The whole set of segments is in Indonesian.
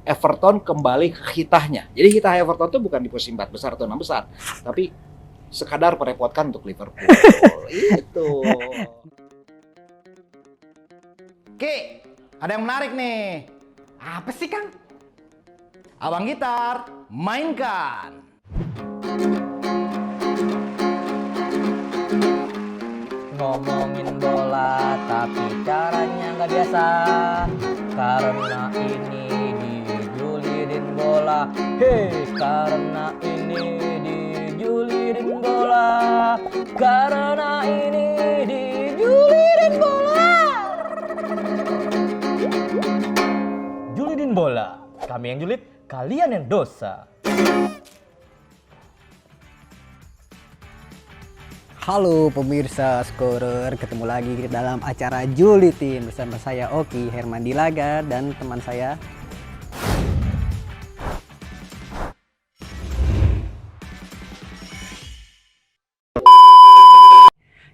Everton kembali ke hitahnya. Jadi hitah Everton itu bukan di posisi 4 besar atau 6 besar, tapi sekadar merepotkan untuk Liverpool. Itu. Ki, ada yang menarik nih. Apa sih, Kang? Abang Gitar, mainkan. Ngomongin bola tapi caranya nggak biasa, karena ini dijulitin bola. Karena ini dijulitin bola. Karena ini dijulitin bola. Julitin bola. Kami yang julid, kalian yang dosa. Halo pemirsa Scorer, ketemu lagi dalam acara Julitin bersama saya Oki Herman Dilaga dan teman saya.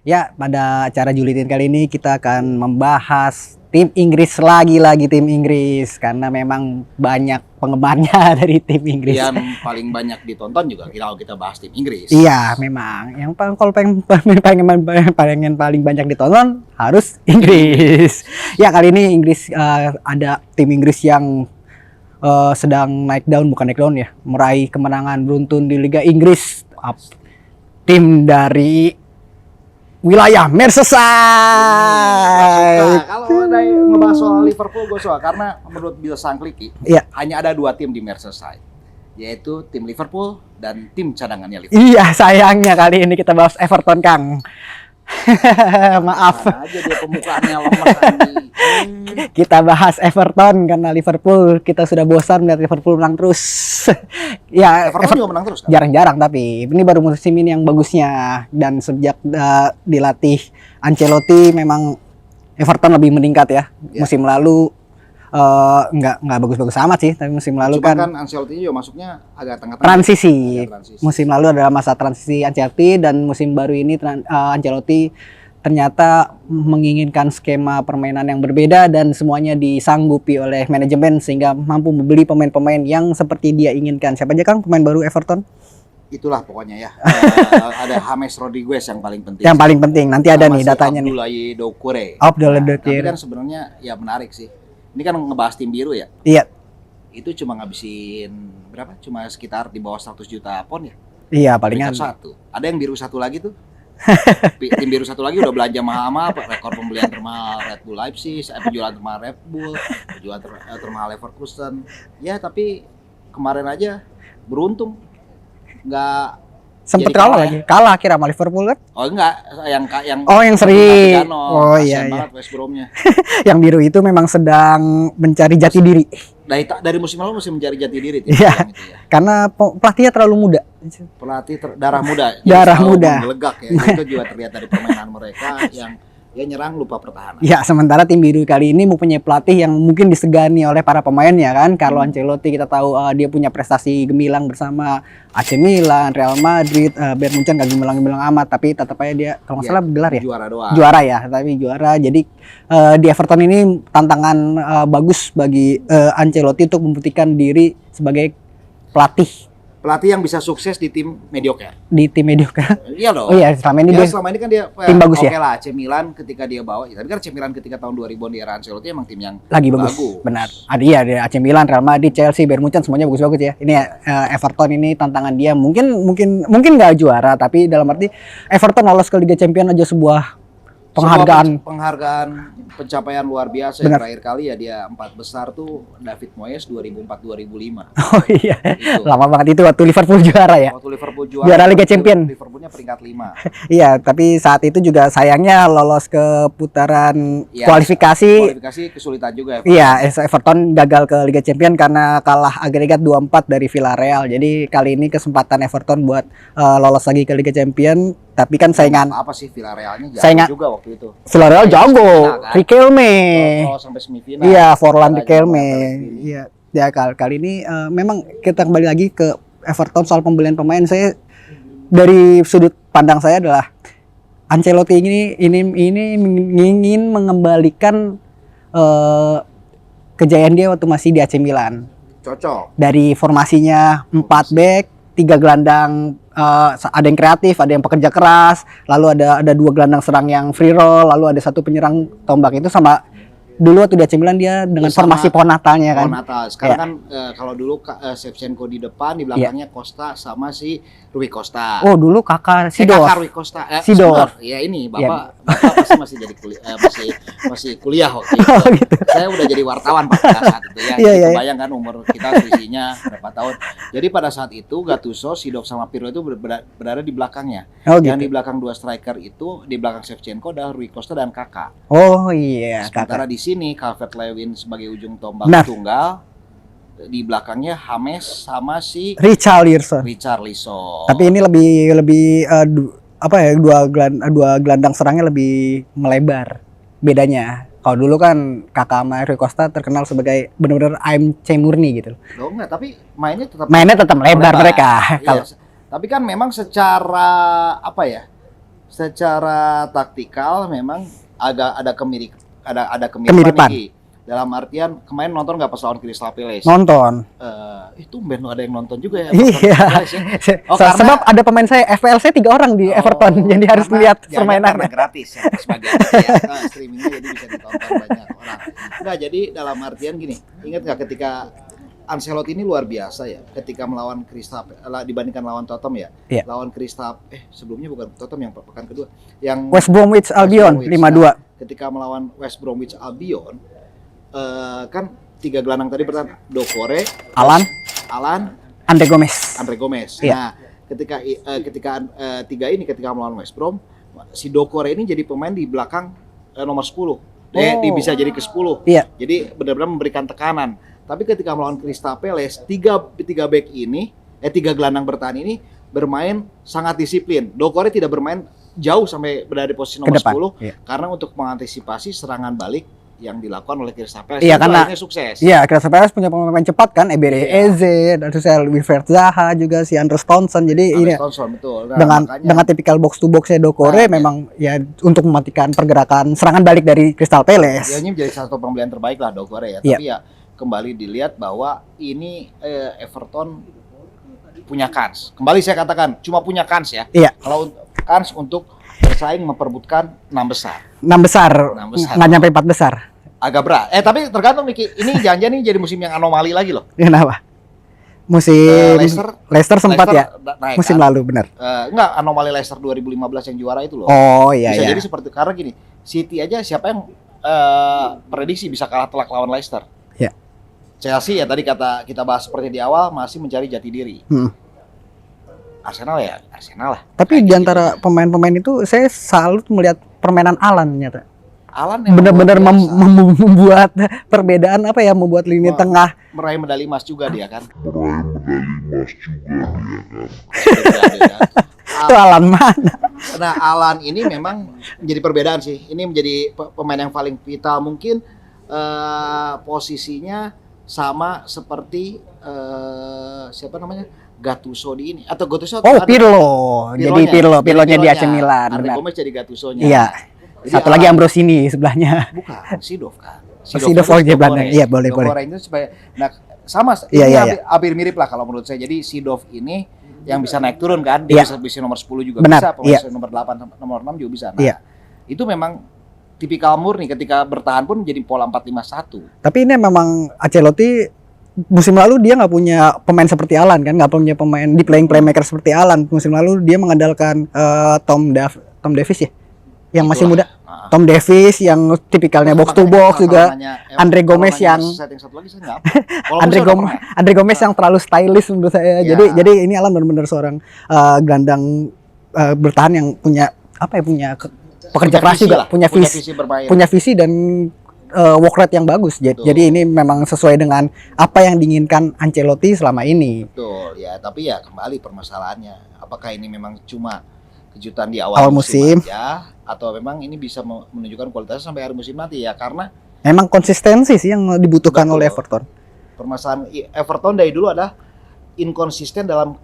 Ya, pada acara Julitin kali ini kita akan membahas tim Inggris lagi tim Inggris karena memang banyak penggemarnya dari tim Inggris. Yang paling banyak ditonton juga kalau kita bahas tim Inggris. Iya, memang. Yang kalau pengen paling banyak ditonton harus Inggris. Ya, kali ini Inggris ada tim Inggris yang sedang naik daun, bukan naik daun ya, meraih kemenangan beruntun di Liga Inggris. Tim dari wilayah Merseyside. Kalau ada ngebahas soal Liverpool, gue suka karena menurut Bill Shankly hanya ada 2 tim di Merseyside, yaitu tim Liverpool dan tim cadangannya Liverpool. Iya, sayangnya kali ini kita bahas Everton, Kang. Maaf. Mana aja dia pembukaannya lemah Andi. Kita bahas Everton karena Liverpool kita sudah bosan melihat Liverpool menang terus. Ya, Everton juga menang terus kan? Jarang-jarang, tapi ini baru musim ini yang bagusnya, dan sejak dilatih Ancelotti memang Everton lebih meningkat ya. Musim lalu nggak bagus-bagus amat sih, tapi musim lalu kan Ancelotti juga masuknya agak tengah-tengah. Transisi. Musim lalu adalah masa transisi Ancelotti, dan musim baru ini Ancelotti ternyata menginginkan skema permainan yang berbeda dan semuanya disanggupi oleh manajemen sehingga mampu membeli pemain-pemain yang seperti dia inginkan. Siapa aja, Kang, pemain baru Everton? Itulah pokoknya ya. Ada James Rodriguez yang paling penting. Yang paling penting. Nanti ada nih datanya nih. Abdoulaye Doucouré. Tapi kan sebenarnya ya menarik sih. Ini kan ngebahas tim biru ya? Iya. Itu cuma ngabisin berapa? Cuma sekitar di bawah 100 juta pound ya? Iya, palingan. Satu. Ada yang biru satu lagi tuh. Tim biru satu lagi udah belanja mahal-mahal, rekor pembelian termahal Red Bull Leipzig, penjualan termahal Red Bull, penjualan termahal Leverkusen. Ya, tapi kemarin aja beruntung nggak sempet kalah lagi. Kalah akhirnya sama Liverpool kan? Oh enggak, yang seri. Oh iya. West Bromnya. Yang biru itu memang sedang mencari jati diri. Dari musim lalu masih mencari jati diri. Iya. Karena pelatihnya terlalu muda. Pelatih darah muda. Darah muda. Melegak ya. Itu juga terlihat dari permainan mereka yang ya nyerang lupa pertahanan. Ya, sementara tim biru kali ini mempunyai pelatih yang mungkin disegani oleh para pemainnya kan. Carlo Ancelotti kita tahu dia punya prestasi gemilang bersama AC Milan, Real Madrid, Bayern Munchen gak gemilang-gemilang amat, tapi tetap aja dia kalau nggak salah gelar ya. Juara doang. Juara ya, tapi juara. Jadi di Everton ini tantangan bagus bagi Ancelotti untuk membuktikan diri sebagai pelatih yang bisa sukses di tim mediocre. Di tim mediocre. Iya loh. Oh iya, selama ini kan dia tim bagus ya. Oke lah, AC Milan ketika dia bawa, tapi kan AC Milan ketika tahun 2000-an di era Ancelotti emang tim yang lagi bagus. Benar. Ada AC Milan, Real Madrid, Chelsea, Bayern Munchen semuanya bagus-bagus ya. Ini Everton ini tantangan dia mungkin nggak juara, tapi dalam arti Everton lolos ke Liga Champions aja sebuah penghargaan pencapaian luar biasa. Yang terakhir kali ya dia 4 besar tuh David Moyes 2004-2005. Oh iya. Itu. Lama banget itu waktu Liverpool juara ya. Waktu Liverpool juara Liga Champions. Liverpoolnya peringkat 5. Iya, tapi saat itu juga sayangnya lolos ke putaran kualifikasi kesulitan juga Everton. Iya, Everton gagal ke Liga Champions karena kalah agregat 2-4 dari Villarreal. Jadi kali ini kesempatan Everton buat lolos lagi ke Liga Champions. Tapi kan saingan apa sih Villarrealnya jago juga waktu itu. Villarreal jago, Riquelme. Sampai semifinal. Iya, Forlan Riquelme. Iya. Ya kali ini memang kita kembali lagi ke Everton soal pembelian pemain. Saya dari sudut pandang saya adalah Ancelotti ini ingin mengembalikan kejayaan dia waktu masih di AC Milan. Cocok. Dari formasinya 4 back, 3 gelandang, ada yang kreatif, ada yang pekerja keras, lalu ada 2 gelandang serang yang free roll, lalu ada 1 penyerang tombak. Itu sama dulu waktu di AC Milan dia dengan Ya, sama formasi pohon Natalnya kan. Pohon Natal. Sekarang Ya. kan kalau dulu Shevchenko di depan, di belakangnya Costa sama si Rui Costa. Oh, dulu kakak Sidor. Kakak Rui Costa. Sidor. Ya ini Bapak pasti masih jadi kuliah, masih kuliah waktu itu. Oh, gitu. Saya udah jadi wartawan Pak pada saat itu ya. Iya, Jadi iya. kebayang kan umur kita selisihnya berapa tahun. Jadi pada saat itu Gattuso, Sidor sama Pirlo itu berada di belakangnya. Oh, Yang di gitu. belakang 2 striker itu, di belakang Shevchenko adalah Rui Costa dan Kakak. Oh iya, Sementara kakak. di sini Calvert-Lewin sebagai ujung tombak Benar. tunggal, di belakangnya James sama si Richarlison. Richarlison. Tapi ini lebih dua gelandang serangnya lebih melebar. Bedanya. Kalau dulu kan kakak sama Rui Costa terkenal sebagai benar-benar AMC murni gitu. Loh enggak, tapi mainnya tetap Mainnya tetap melebar mereka. Iya, Kalau tapi kan memang secara apa ya? Secara taktikal memang agak ada Kemiripan. nih. Dalam artian kemarin nonton nggak pas lawan Crystal Palace? nonton. Itu Ben lo ada yang nonton juga ya? Iya. Palace ya? Oh, karena- Sebab ada pemain saya FPL saya 3 orang di Everton, jadi harus karena melihat jangan permainan. karena gratis ya sebagai ya. Streamingnya jadi bisa ditonton banyak orang. Enggak, jadi dalam artian gini, ingat nggak ketika Ancelotti ini luar biasa ya, ketika melawan Crystal dibandingkan lawan Tottenham ya. Iya. Lawan Crystal sebelumnya bukan Tottenham, yang pekan kedua, yang West Bromwich Albion Bromwich. 5-2. Ketika melawan West Bromwich Albion, kan 3 gelandang tadi bertahan, Doucouré, Alan, Andre Gomez. Andre Gomez. Iya. Nah, ketika tiga ini ketika melawan West Brom, si Doucouré ini jadi pemain di belakang nomor 10. Dia bisa jadi ke 10. Iya. Jadi benar-benar memberikan tekanan. Tapi ketika melawan Crystal Palace, tiga back ini, 3 gelandang bertahan ini bermain sangat disiplin. Doucouré tidak bermain jauh sampai berada di posisi nomor Ke depan, 10 iya. karena untuk mengantisipasi serangan balik yang dilakukan oleh Crystal Palace. Iya, Itu karena- akhirnya sukses. Iya, Crystal Palace punya pemain cepat kan, Ebere Iya. Eze, dan terus Wilfried Zaha juga si Andros Townsend. Jadi ini Alex Thompson, betul. Nah, dengan makanya- dengan tipikal box to boxnya Doucouré Nah, memang ya untuk mematikan pergerakan serangan balik dari Crystal ya Palace. ini menjadi satu pembelian terbaik lah Doucouré ya. Iya. Tapi ya kembali dilihat bahwa ini Everton punya kans. Kembali saya katakan cuma punya kans ya. Iya. Kalau kans untuk bersaing memperebutkan 6 besar. 6 besar, Enam besar. nggak nyampe 4 besar. Agak berat. Tapi tergantung nih. Ini jangan-jangan ini jadi musim yang anomali lagi loh. Kenapa? Musim Leicester sempat ya naik, musim kan? lalu benar. Enggak, anomali Leicester 2015 yang juara itu loh. Oh iya Bisa iya. jadi seperti karena gini, City aja siapa yang prediksi bisa kalah telak lawan Leicester? Iya. Chelsea ya tadi kita bahas seperti di awal masih mencari jati diri. Hmm. Arsenal ya Arsenal lah. Tapi Kayak di gitu. antara pemain-pemain itu saya selalu melihat permainan Alan nyata. Alan yang Benar-benar luar biasa. membuat perbedaan apa ya, membuat lini Wah. tengah. meraih medali emas juga dia kan. Itu Alan mana? Nah, Alan ini memang menjadi perbedaan sih. Ini menjadi pemain yang paling vital mungkin posisinya sama seperti siapa namanya? Gattuso di ini atau Gattuso Oh, ada- Pirlo. Jadi Pirlo-nya di AC Milan. Andre Benar. Gomez jadi Gattuso-nya. Iya. Jadi Satu lagi Alan- Ambrosini sebelahnya. Bukan, Sidov kan. Sidov, itu oh, dia Doucouré. Belanda. Iya, boleh, Doucouré itu supaya nah sama Iya, ini iya, hampir mirip lah kalau menurut saya. Jadi Sidov ini yang bisa naik turun kan, Iya. dia bisa posisi nomor 10 juga Benar, bisa, iya. posisi nomor 8 nomor 6 juga bisa. Nah, Iya. itu memang tipikal murni ketika bertahan pun jadi pola 4-5-1. Tapi ini memang Ancelotti musim lalu dia nggak punya pemain seperti Alan kan, nggak punya pemain di playing playmaker seperti Alan. Musim lalu dia mengandalkan Tom Davis ya, yang masih Itulah. muda. Nah. Tom Davis yang tipikalnya box to Makanya box kalau juga. nanya- Andre kalau Gomez nanya yang- setting satu lagi saya nggak apa. Walaupun saya udah pernah. Andre Gomez yang terlalu stylish menurut saya. Iya. Jadi ini Alan benar-benar seorang gelandang bertahan yang punya apa ya, punya pekerja keras visi juga, lah, punya visi, bermain. punya visi dan work rate yang bagus. Betul. Jadi ini memang sesuai dengan apa yang diinginkan Ancelotti selama ini. Betul ya, tapi ya kembali permasalahannya, apakah ini memang cuma kejutan di Awal awal musim. musim aja atau memang ini bisa menunjukkan kualitasnya sampai akhir musim nanti ya, karena Memang konsistensi sih yang dibutuhkan Betul. oleh Everton. permasalahan Everton dari dulu adalah konsisten dalam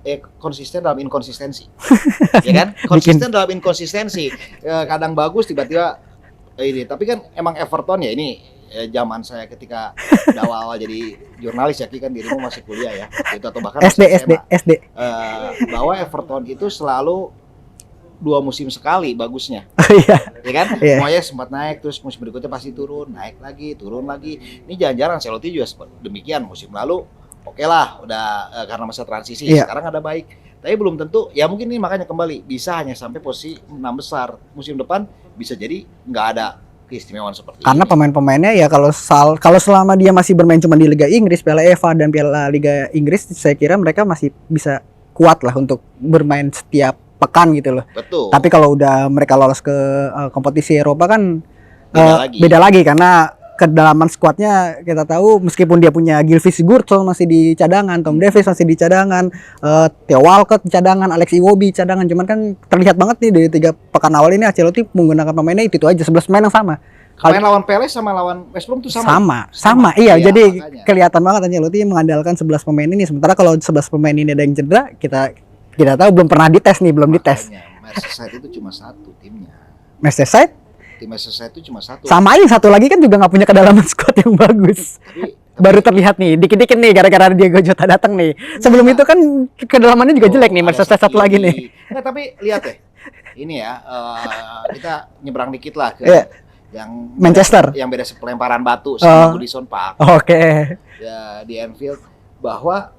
inkonsistensi. Ya kan? Konsisten dalam inkonsistensi. Kadang bagus tiba-tiba ini, tapi kan emang Everton ya ini zaman saya ketika awal-awal jadi jurnalis ya, Ki, kan dirimu masih kuliah ya itu atau bahkan SD masih SD SMA. SD. Bahwa Everton itu selalu 2 musim sekali bagusnya, Iya. ya kan? Iya. Semuanya sempat naik, terus musim berikutnya pasti turun, naik lagi, turun lagi. Ini jarang-jarang Ancelotti juga demikian. Musim lalu oke lah, udah karena masa transisi, Iya. sekarang ada baik. Tapi belum tentu, ya mungkin ini makanya kembali bisa hanya sampai posisi 6 besar. Musim depan bisa jadi nggak ada keistimewaan seperti Karena ini. pemain-pemainnya ya kalau selama dia masih bermain cuma di Liga Inggris, Piala FA dan Piala Liga Inggris, saya kira mereka masih bisa kuat lah untuk bermain setiap pekan gitu loh. Betul. Tapi kalau udah mereka lolos ke kompetisi Eropa kan Beda beda lagi. lagi karena kedalaman skuadnya kita tahu meskipun dia punya Gylfi Sigurdsson masih di cadangan, Tom Davies masih di cadangan, Theo Walcott di cadangan, Alex Iwobi di cadangan, cuman kan terlihat banget nih dari 3 pekan awal ini Ancelotti menggunakan pemainnya itu aja 11 pemain yang sama. Main lawan Palace sama lawan West Brom tuh sama. Sama. Iya, Iya, jadi makanya. kelihatan banget Ancelotti mengandalkan 11 pemain ini. Sementara kalau 11 pemain ini ada yang cedera, kita tahu belum pernah dites nih, belum dites. Makanya, Merseyside itu cuma satu timnya. Merseyside Tim Merseyside itu cuma satu. sama aja satu lagi kan juga nggak punya kedalaman squad yang bagus. Tapi Baru terlihat nih, dikit-dikit nih gara-gara Diego Jota datang nih. Sebelum itu kan kedalamannya juga jelek nih, ada Merseyside satu lagi nih. Nggak, tapi lihat deh. Ini ya, kita nyebrang dikit lah ke Iya. yang Manchester. yang beda pelemparan batu sama Goodison Park Oke. ya di Anfield, bahwa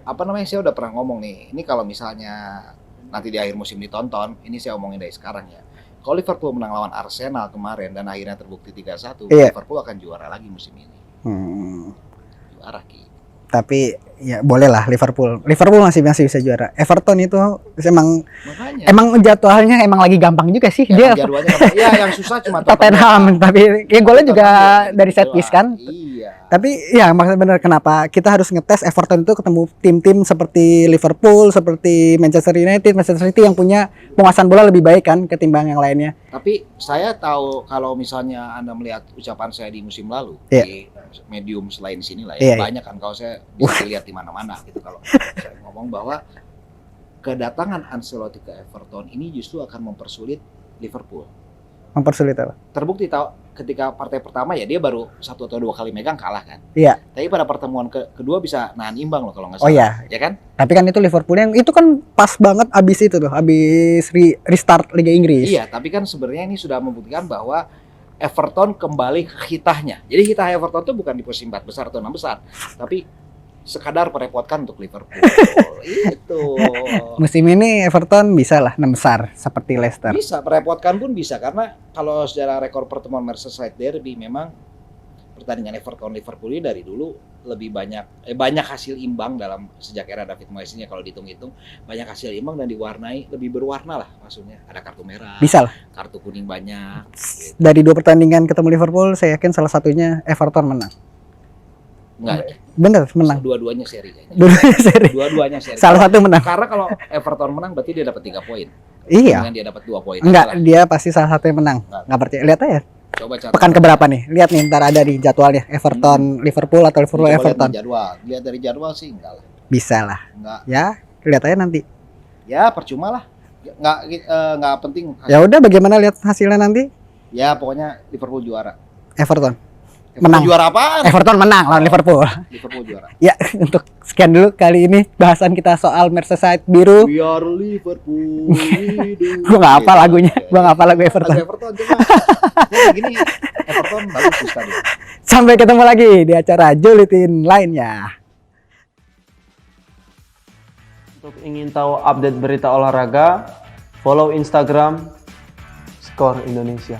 apa namanya, saya udah pernah ngomong nih, ini kalau misalnya nanti di akhir musim ditonton, ini saya omongin dari sekarang ya. Kalau Liverpool menang lawan Arsenal kemarin dan akhirnya terbukti 3-1, Iya. Liverpool akan juara lagi musim ini. Juara, Ki. Tapi ya boleh lah Liverpool masih bisa juara. Everton itu Makanya emang jadwalnya emang lagi gampang juga sih. Dia jadwalnya ya yang susah cuma Tottenham, tapi ya golnya juga dari set piece kan. Iya. Tapi ya maksudnya benar, kenapa kita harus ngetes Everton itu ketemu tim-tim seperti Liverpool, seperti Manchester United, Manchester City yang punya penguasaan bola lebih baik kan ketimbang yang lainnya. Tapi saya tahu kalau misalnya Anda melihat ucapan saya di musim lalu Iya. di medium selain sini lah Iya, ya, iya. banyak kan kalau saya bisa dilihat di mana-mana gitu kalau saya ngomong bahwa kedatangan Ancelotti ke Everton ini justru akan mempersulit Liverpool. Mempersulit apa? Terbukti tahu ketika partai pertama ya dia baru 1 atau 2 kali megang kalah kan. Iya. Tapi pada pertemuan kedua bisa nahan imbang loh kalau nggak Oh salah. iya. Ya kan? Tapi kan itu Liverpool yang itu kan pas banget abis itu tuh, abis restart Liga Inggris. Iya, tapi kan sebenarnya ini sudah membuktikan bahwa Everton kembali ke hitahnya. Jadi hitah Everton itu bukan di posisi 4 besar atau 6 besar, tapi sekadar merepotkan untuk Liverpool. Itu. Musim ini Everton bisa lah 6 besar seperti Leicester. Bisa, merepotkan pun bisa, karena kalau secara rekor pertemuan Merseyside Derby memang pertandingan Everton Liverpool ini dari dulu lebih banyak hasil imbang dalam sejak era David Moyes ini, kalau dihitung-hitung banyak hasil imbang dan diwarnai lebih berwarna lah, maksudnya ada kartu merah, Bisa lah. kartu kuning banyak. Gitu. Dari 2 pertandingan ketemu Liverpool, saya yakin salah satunya Everton menang. Enggak, Bener, menang. dua-duanya seri kayaknya. Dua-duanya seri. Dua-duanya seri. Salah satu menang. Karena kalau Everton menang berarti dia dapat 3 poin. Iya. Dengan dia dapat 2 poin. Enggak, Salah. dia pasti salah satu yang menang. Enggak percaya. Lihat aja. Coba catat. Pekan keberapa nih? Lihat nih, ntar ada di jadwalnya. Everton, Liverpool atau Liverpool Coba lihat Everton. di jadwal. Lihat dari jadwal sih enggak lah. Bisa lah. Enggak. Ya, lihat aja nanti. Ya percuma lah. Enggak penting. Ya udah, bagaimana lihat hasilnya nanti? Ya pokoknya Liverpool juara. Everton. Liverpool Menang. juara apaan? Everton menang lawan Liverpool. Liverpool juara. Ya, untuk sekian dulu kali ini bahasan kita soal Merseyside biru. Biar Liverpool hidup. Gua nggak hafal Gitu. lagunya. Gua nggak hafal lagu Everton. Lagu Everton coba. Ya gini Everton bagus di stadion. Sampai ketemu lagi di acara Julitin lainnya. Untuk ingin tahu update berita olahraga, follow Instagram Skor Indonesia.